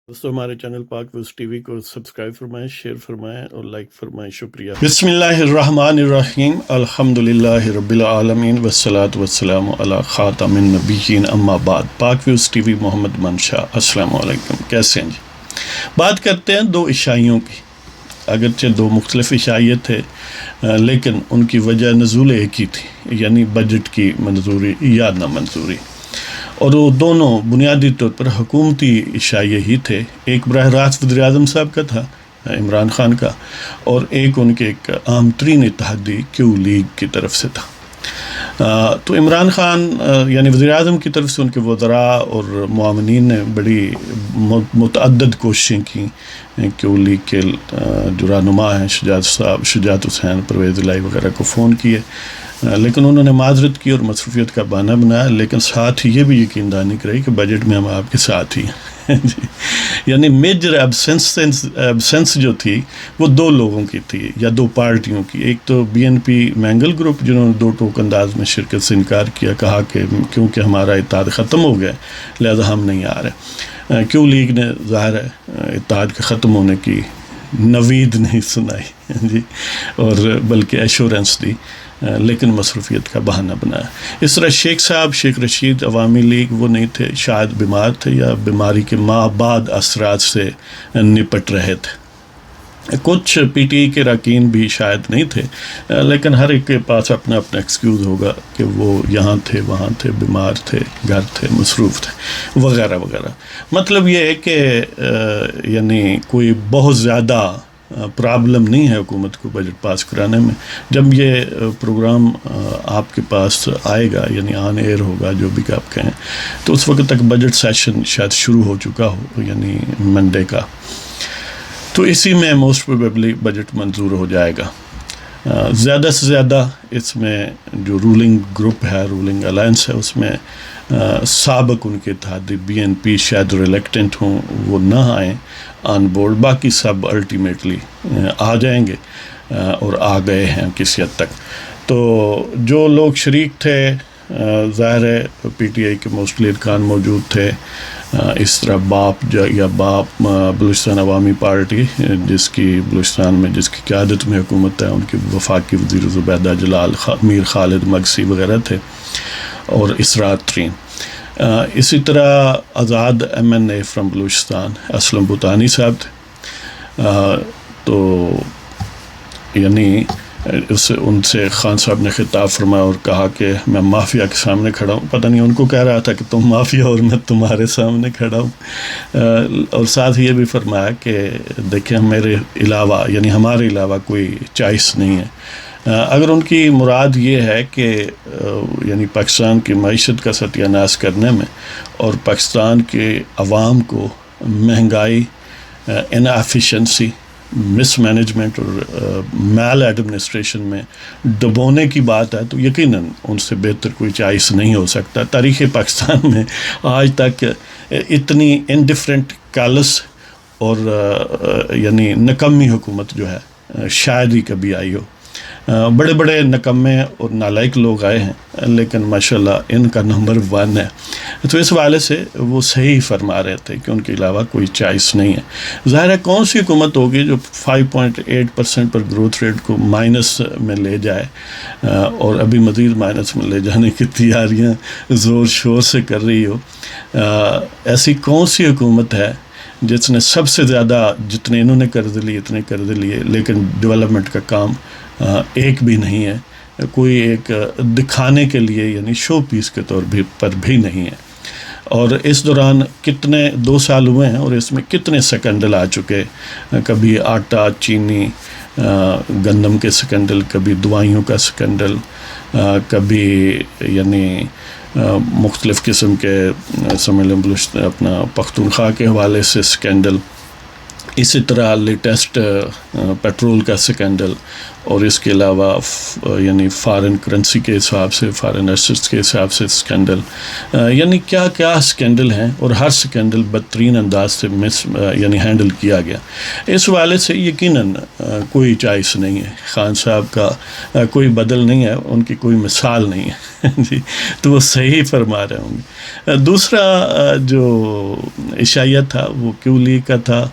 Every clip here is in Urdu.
دوستوں ہمارے چینل پاک ویوز ٹی وی کو سبسکرائب فرمائیں، شیئر فرمائیں اور لائک فرمائیں، شکریہ۔ بسم اللہ الرحمن الرحیم، الحمدللہ رب العالمین والصلاة والسلام علی خاتم النبیین، اما بعد۔ پاک ویوز ٹی وی محمد منشا، السلام علیکم، کیسے ہیں جی؟ بات کرتے ہیں دو عیسائیوں کی، اگرچہ دو مختلف عیسائیت تھے لیکن ان کی وجہ نزول ایک ہی تھی، یعنی بجٹ کی منظوری یا نہ منظوری، اور وہ دونوں بنیادی طور پر حکومتی عیسائی ہی تھے۔ ایک براہ راست وزیر اعظم صاحب کا تھا، عمران خان کا، اور ایک ان کے ایک عام ترین اتحادی کیو لیگ کی طرف سے تھا۔ تو عمران خان یعنی وزیر اعظم کی طرف سے ان کے وزراء اور معاونین نے بڑی متعدد کوششیں کیں۔ کیو لیگ کے جو رہنما ہیں شجاعت حسین، پرویز الہی وغیرہ کو فون کیے، لیکن انہوں نے معذرت کی اور مصروفیت کا بہانہ بنایا، لیکن ساتھ ہی یہ بھی یقین دہانی کرائی کہ بجٹ میں ہم آپ کے ساتھ ہی ہیں یعنی میجر ایبسنس جو تھی وہ دو لوگوں کی تھی یا دو پارٹیوں کی۔ ایک تو B N P Mengal group جنہوں نے دو ٹوک انداز میں شرکت سے انکار کیا، کہا کہ کیونکہ ہمارا اتحاد ختم ہو گیا لہذا ہم نہیں آ رہے۔ کیو لیگ نے ظاہر ہے اتحاد کے ختم ہونے کی نوید نہیں سنائی جی، اور بلکہ ایشورنس دی، لیکن مصروفیت کا بہانہ بنایا۔ اس طرح شیخ رشید عوامی لیگ وہ نہیں تھے، شاید بیمار تھے یا بیماری کے بعد اثرات سے نپٹ رہے تھے۔ کچھ پی ٹی آئی کے اراکین بھی شاید نہیں تھے، لیکن ہر ایک کے پاس اپنا اپنا ایکسکیوز ہوگا کہ وہ یہاں تھے، وہاں تھے، بیمار تھے، گھر تھے، مصروف تھے وغیرہ وغیرہ۔ مطلب یہ ہے کہ یعنی کوئی بہت زیادہ پرابلم نہیں ہے حکومت کو بجٹ پاس کرانے میں۔ جب یہ پروگرام آپ کے پاس آئے گا، یعنی آن ایئر ہوگا، جو بھی آپ کہیں، تو اس وقت تک بجٹ سیشن شاید شروع ہو چکا ہو، یعنی منڈے کا، تو اسی میں موسٹ پروبیبلی بجٹ منظور ہو جائے گا۔ زیادہ سے زیادہ اس میں جو رولنگ گروپ ہے، رولنگ الائنس ہے، اس میں سابق ان کے اتحادی بی این پی شاید ریلیکٹنٹ ہوں، وہ نہ آئیں آن بورڈ، باقی سب الٹیمیٹلی آ جائیں گے اور آ گئے ہیں کسی حد تک۔ تو جو لوگ شریک تھے، ظاہر ہے پی ٹی آئی کے موسٹلی ارکان موجود تھے، اس طرح باپ بلوچستان عوامی پارٹی جس کی بلوچستان میں جس کی قیادت میں حکومت ہے، ان کی وفاقی وزیر زبیدہ جلال، میر خالد مگسی وغیرہ تھے، اور اسرار ترین۔ اسی طرح آزاد M N A from Balochistan Aslam Bhootani صاحب تھے، تو یعنی ان سے خان صاحب نے خطاب فرمایا اور کہا کہ میں مافیا کے سامنے کھڑا ہوں۔ پتہ نہیں ان کو کہہ رہا تھا کہ تم مافیا اور میں تمہارے سامنے کھڑا ہوں، اور ساتھ یہ بھی فرمایا کہ دیکھیں میرے علاوہ یعنی ہمارے علاوہ کوئی چوائس نہیں ہے۔ اگر ان کی مراد یہ ہے کہ یعنی پاکستان کی معیشت کا ستیہ ناش کرنے میں اور پاکستان کے عوام کو مہنگائی، انایفیشنسی، مس مینجمنٹ اور میل ایڈمنسٹریشن میں ڈبونے کی بات ہے، تو یقیناً ان سے بہتر کوئی چوائس نہیں ہو سکتا۔ تاریخ پاکستان میں آج تک اتنی انڈیفرنٹ، کالس اور یعنی نکمی حکومت جو ہے شاید ہی کبھی آئی ہو۔ بڑے بڑے نکمے اور نالائق لوگ آئے ہیں، لیکن ماشاءاللہ ان کا نمبر 1 ہے۔ تو اس حوالے سے وہ صحیح فرما رہے تھے کہ ان کے علاوہ کوئی چوائس نہیں ہے۔ ظاہر ہے کون سی حکومت ہوگی جو 5.8% پر گروتھ ریٹ کو مائنس میں لے جائے، اور ابھی مزید مائنس میں لے جانے کی تیاریاں زور شور سے کر رہی ہو۔ ایسی کون سی حکومت ہے جس نے سب سے زیادہ، جتنے انہوں نے قرض لیے اتنے قرض لیے، لیکن ڈیولپمنٹ کا کام ایک بھی نہیں ہے، کوئی ایک دکھانے کے لیے یعنی شو پیس کے طور پر بھی نہیں ہے۔ اور اس دوران کتنے 2 سال ہوئے ہیں اور اس میں کتنے سکینڈل آ چکے، کبھی آٹا، چینی، گندم کے سکینڈل، کبھی دوائیوں کا سکینڈل، کبھی یعنی مختلف قسم کے سمجھ لیں اپنا پختونخوا کے حوالے سے سکینڈل، اسی طرح لیٹسٹ پیٹرول کا سکینڈل، اور اس کے علاوہ یعنی فارن کرنسی کے حساب سے، فارن ایسٹس کے حساب سے اسکینڈل، یعنی کیا کیا اسکینڈل ہیں، اور ہر اسکینڈل بدترین انداز سے یعنی ہینڈل کیا گیا۔ اس حوالے سے یقیناً کوئی چائس نہیں ہے، خان صاحب کا کوئی بدل نہیں ہے، ان کی کوئی مثال نہیں ہے جی، تو وہ صحیح فرما رہے ہوں گے۔ دوسرا جو عشائیہ تھا وہ کیو لیگ کا تھا،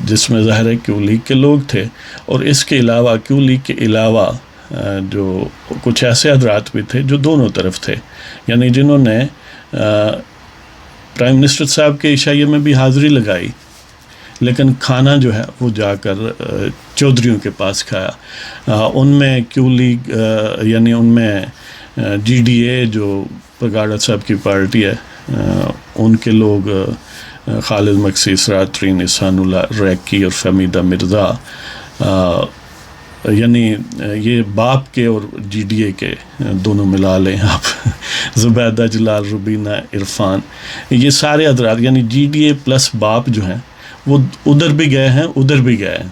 جس میں ظاہر ہے کیو لیگ کے لوگ تھے، اور اس کے علاوہ کیو لیگ کے علاوہ جو کچھ ایسے حضرات بھی تھے جو دونوں طرف تھے، یعنی جنہوں نے پرائم منسٹر صاحب کے عشائیے میں بھی حاضری لگائی، لیکن کھانا جو ہے وہ جا کر چودھریوں کے پاس کھایا۔ ان میں کیو لیگ یعنی ان میں جی ڈی اے جو پرگاڑا صاحب کی پارٹی ہے، ان کے لوگ خالد مکسی، اسرار ترین، احسان اللہ ریکی اور فہمیدہ مرزا، یعنی یہ باپ کے اور جی ڈی اے کے دونوں ملا لیں آپ، زبیدہ، جلال، روبینہ، عرفان، یہ سارے حضرات یعنی جی ڈی اے پلس باپ جو ہیں وہ ادھر بھی گئے ہیں، ادھر بھی گئے ہیں،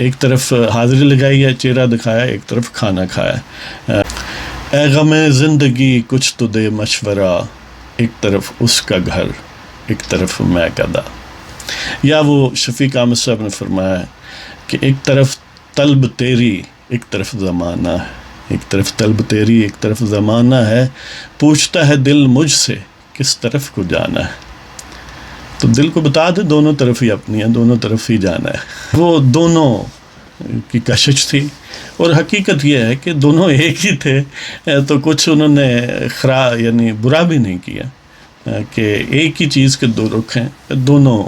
ایک طرف حاضری لگائی ہے، چہرہ دکھایا، ایک طرف کھانا کھایا۔ اے غم زندگی کچھ تو دے مشورہ، ایک طرف اس کا گھر، ایک طرف میں کدا۔ یا وہ شفیق احمد صاحب نے فرمایا ہے کہ ایک طرف طلب تیری، ایک طرف زمانہ ہے، ایک طرف طلب تیری، ایک طرف زمانہ ہے، پوچھتا ہے دل مجھ سے کس طرف کو جانا ہے۔ تو دل کو بتا دے دونوں طرف ہی اپنی ہے، دونوں طرف ہی جانا ہے۔ وہ دونوں کی کشش تھی، اور حقیقت یہ ہے کہ دونوں ایک ہی تھے، تو کچھ انہوں نے یعنی برا بھی نہیں کیا کہ ایک ہی چیز کے دو رخ ہیں، دونوں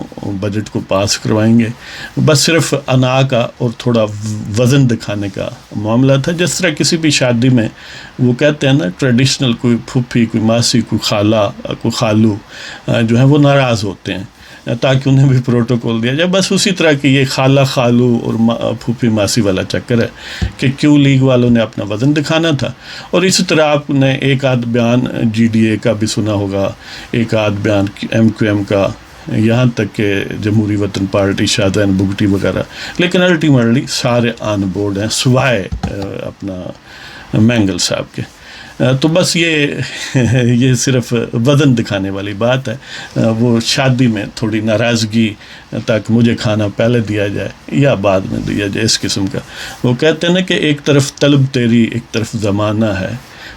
بجٹ کو پاس کروائیں گے، بس صرف انا کا اور تھوڑا وزن دکھانے کا معاملہ تھا۔ جس طرح کسی بھی شادی میں وہ کہتے ہیں نا ٹریڈیشنل، کوئی پھوپھی، کوئی ماسی، کوئی خالہ، کوئی خالو جو ہیں وہ ناراض ہوتے ہیں تاکہ انہیں بھی پروٹوکول دیا جائے، بس اسی طرح کی یہ خالہ، خالو اور پھوپھی ماسی والا چکر ہے کہ کیو لیگ والوں نے اپنا وزن دکھانا تھا۔ اور اسی طرح آپ نے ایک آدھ بیان جی ڈی اے کا بھی سنا ہوگا، ایک آدھ بیان ایم کیو ایم کا، یہاں تک کہ جمہوری وطن پارٹی، شاہزین بگٹی وغیرہ، لیکن الٹیمیٹلی سارے آن بورڈ ہیں سوائے اپنا مینگل صاحب کے۔ تو بس یہ صرف وزن دکھانے والی بات ہے۔ وہ شادی میں تھوڑی ناراضگی تاکہ مجھے کھانا پہلے دیا جائے یا بعد میں دیا جائے، اس قسم کا۔ وہ کہتے ہیں نا کہ ایک طرف طلب تیری، ایک طرف زمانہ ہے،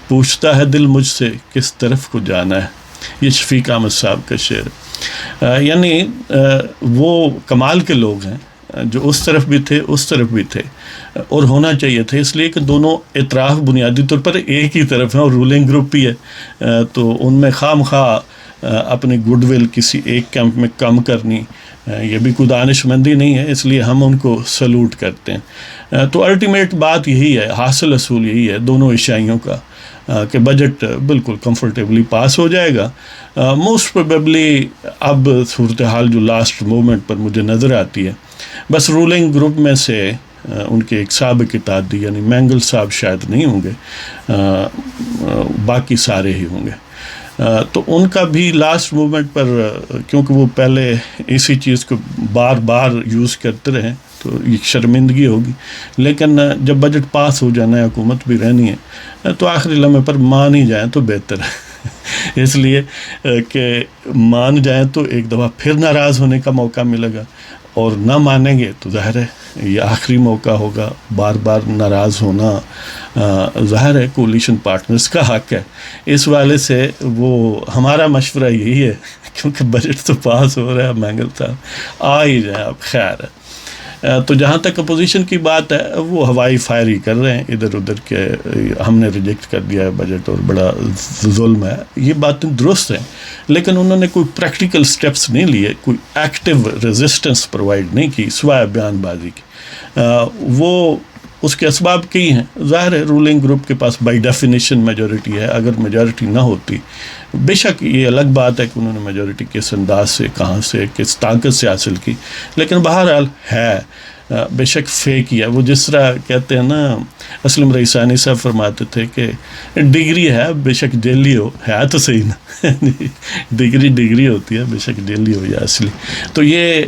پوچھتا ہے دل مجھ سے کس طرف کو جانا ہے۔ یہ شفیق احمد صاحب کا شعر، یعنی وہ کمال کے لوگ ہیں جو اس طرف بھی تھے، اس طرف بھی تھے، اور ہونا چاہیے تھے، اس لیے کہ دونوں اطراف بنیادی طور پر ایک ہی طرف ہیں اور رولنگ گروپ بھی ہے، تو ان میں خام خواہ اپنی گڈ ول کسی ایک کیمپ میں کم کرنی یہ بھی کوئی دانش مندی نہیں ہے، اس لیے ہم ان کو سلوٹ کرتے ہیں۔ تو الٹیمیٹ بات یہی ہے، حاصل اصول یہی ہے دونوں عشائیوں کا کہ بجٹ بالکل کمفرٹیبلی پاس ہو جائے گا۔ موسٹ پروبیبلی اب صورتحال جو لاسٹ مومنٹ پر مجھے نظر آتی ہے، بس رولنگ گروپ میں سے ان کے ایک سابق اتحادی یعنی مینگل صاحب شاید نہیں ہوں گے، باقی سارے ہی ہوں گے۔ تو ان کا بھی لاسٹ مومنٹ پر، کیونکہ وہ پہلے اسی چیز کو بار بار یوز کرتے رہے تو یہ شرمندگی ہوگی، لیکن جب بجٹ پاس ہو جانا ہے، حکومت بھی رہنی ہے، تو آخری لمحے پر مان ہی جائیں تو بہتر ہے، اس لیے کہ مان جائیں تو ایک دفعہ پھر ناراض ہونے کا موقع ملے گا، اور نہ مانیں گے تو ظاہر ہے یہ آخری موقع ہوگا۔ بار بار ناراض ہونا ظاہر ہے کولیشن پارٹنرز کا حق ہے، اس والے سے وہ ہمارا مشورہ یہی ہے، کیونکہ بجٹ تو پاس ہو رہا ہے، مینگل صاحب آ ہی جائیں، اب خیر ہے۔ تو جہاں تک اپوزیشن کی بات ہے، وہ ہوائی فائر ہی کر رہے ہیں ادھر ادھر کے، ہم نے ریجیکٹ کر دیا ہے بجٹ اور بڑا ظلم ہے، یہ باتیں درست ہیں، لیکن انہوں نے کوئی پریکٹیکل سٹیپس نہیں لیے، کوئی ایکٹیو ریزسٹنس پرووائڈ نہیں کی سوائے بیان بازی کی۔ وہ اس کے اسباب کئی ہیں، ظاہر ہے رولنگ گروپ کے پاس بائی ڈیفینیشن میجورٹی ہے، اگر میجورٹی نہ ہوتی، بے شک یہ الگ بات ہے کہ انہوں نے میجورٹی کس انداز سے، کہاں سے، کس طاقت سے حاصل کی، لیکن بہرحال ہے بے شک فیک ہی ہے. وہ جس طرح کہتے ہیں نا، اسلم رئیسانی صاحب فرماتے تھے کہ ڈگری ہے بے شک جیلی ہو، ہے تو صحیح نا ڈگری ہوتی ہے بے شک جیلی ہو یا اصلی. تو یہ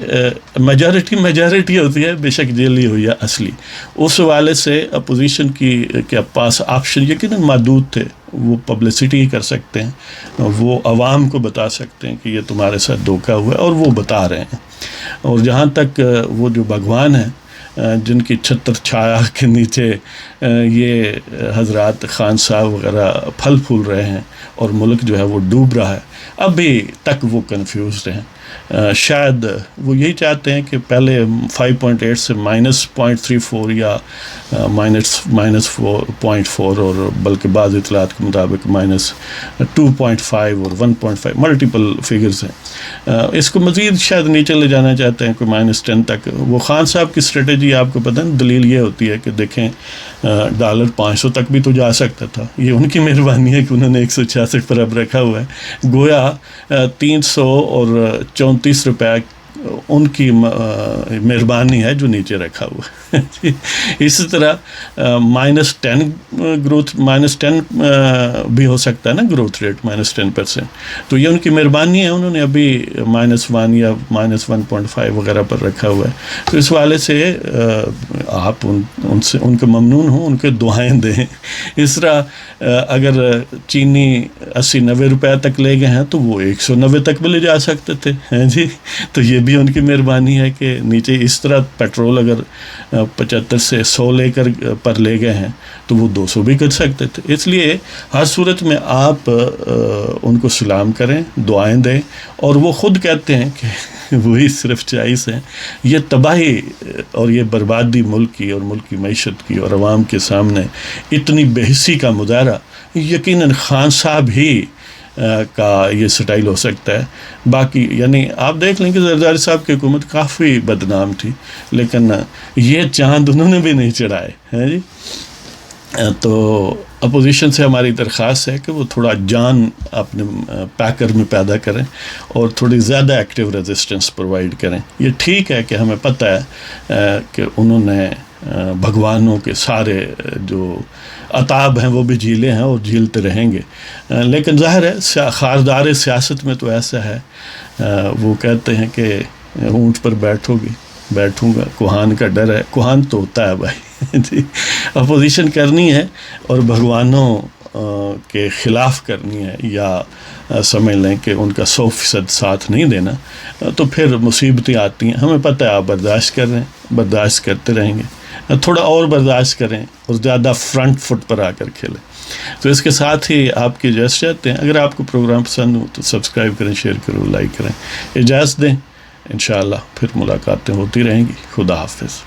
میجارٹی ہوتی ہے بے شک جیلی ہو یا اصلی. اس حوالے سے اپوزیشن کے پاس آپشن یقیناً محدود تھے. وہ پبلسٹی کر سکتے ہیں، وہ عوام کو بتا سکتے ہیں کہ یہ تمہارے ساتھ دھوکہ ہوا ہے، اور وہ بتا رہے ہیں. اور جہاں تک وہ جو بھگوان ہیں جن کی چھتر چھایا کے نیچے یہ حضرات خان صاحب وغیرہ پھل پھول رہے ہیں اور ملک جو ہے وہ ڈوب رہا ہے، ابھی تک وہ کنفیوزڈ ہیں. شاید وہ یہی چاہتے ہیں کہ پہلے 5.8 سے -0.34 یا -0.4 اور بلکہ بعض اطلاعات کے مطابق -2.5 اور 1.5 ملٹیپل فگرز ہیں. اس کو مزید شاید نیچے لے جانا چاہتے ہیں کوئی -10 تک. وہ خان صاحب کی اسٹریٹجی آپ کو پتہ ہے، دلیل یہ ہوتی ہے کہ دیکھیں ڈالر 500 تک بھی تو جا سکتا تھا. یہ ان کی مہربانی ہے کہ انہوں نے 166 پر اب رکھا ہوا ہے. گویا 300 اور 34 روپے ان کی مہربانی ہے جو نیچے رکھا ہوا ہے. اسی طرح -10 گروتھ -10 بھی ہو سکتا ہے نا، گروتھ ریٹ -10%. تو یہ ان کی مہربانی ہے، انہوں نے ابھی -1 یا -1.5 وغیرہ پر رکھا ہوا ہے. تو اس حوالے سے آپ ان کے ممنون ہوں، ان کے دعائیں دیں. اس طرح اگر چینی 80-90 روپے تک لے گئے ہیں تو وہ 190 تک بھی لے جا سکتے تھے جی. تو یہ بھی ان کی مہربانی ہے کہ نیچے اس طرح پیٹرول اگر 75 سے 100 لے کر پر لے گئے ہیں تو وہ 200 بھی کر سکتے تھے. اس لیے ہر صورت میں آپ ان کو سلام کریں، دعائیں دیں. اور وہ خود کہتے ہیں کہ وہی صرف 40 ہیں. یہ تباہی اور یہ بربادی ملک کی اور ملک کی معیشت کی اور عوام کے سامنے اتنی بے حسی کا مظاہرہ یقیناً خان صاحب ہی کا یہ سٹائل ہو سکتا ہے. باقی یعنی آپ دیکھ لیں کہ زرداری صاحب کی حکومت کافی بدنام تھی، لیکن یہ چاند انہوں نے بھی نہیں چڑھائے ہیں جی. تو اپوزیشن سے ہماری درخواست ہے کہ وہ تھوڑا جان اپنے پیکر میں پیدا کریں اور تھوڑی زیادہ ایکٹیو ریزسٹنس پرووائڈ کریں. یہ ٹھیک ہے کہ ہمیں پتہ ہے کہ انہوں نے بھگوانوں کے سارے جو عطاب ہیں وہ بھی جھیلے ہیں اور جھیلتے رہیں گے، لیکن ظاہر ہے خاردار سیاست میں تو ایسا ہے. وہ کہتے ہیں کہ اونٹ پر بیٹھوں گا، کوہان کا ڈر ہے. کوہان تو ہوتا ہے بھائی جی. اپوزیشن کرنی ہے اور بھگوانوں کے خلاف کرنی ہے، یا سمجھ لیں کہ ان کا 100% ساتھ نہیں دینا، تو پھر مصیبتیں آتی ہیں. ہمیں پتہ ہے آپ برداشت کر رہے ہیں، برداشت کرتے رہیں گے. تھوڑا اور برداشت کریں اور زیادہ فرنٹ فٹ پر آ کر کھیلیں. تو اس کے ساتھ ہی آپ کی اجازت چاہتے ہیں. اگر آپ کو پروگرام پسند ہو تو سبسکرائب کریں، شیئر کریں، لائک کریں. اجازت دیں، انشاءاللہ پھر ملاقاتیں ہوتی رہیں گی. خدا حافظ.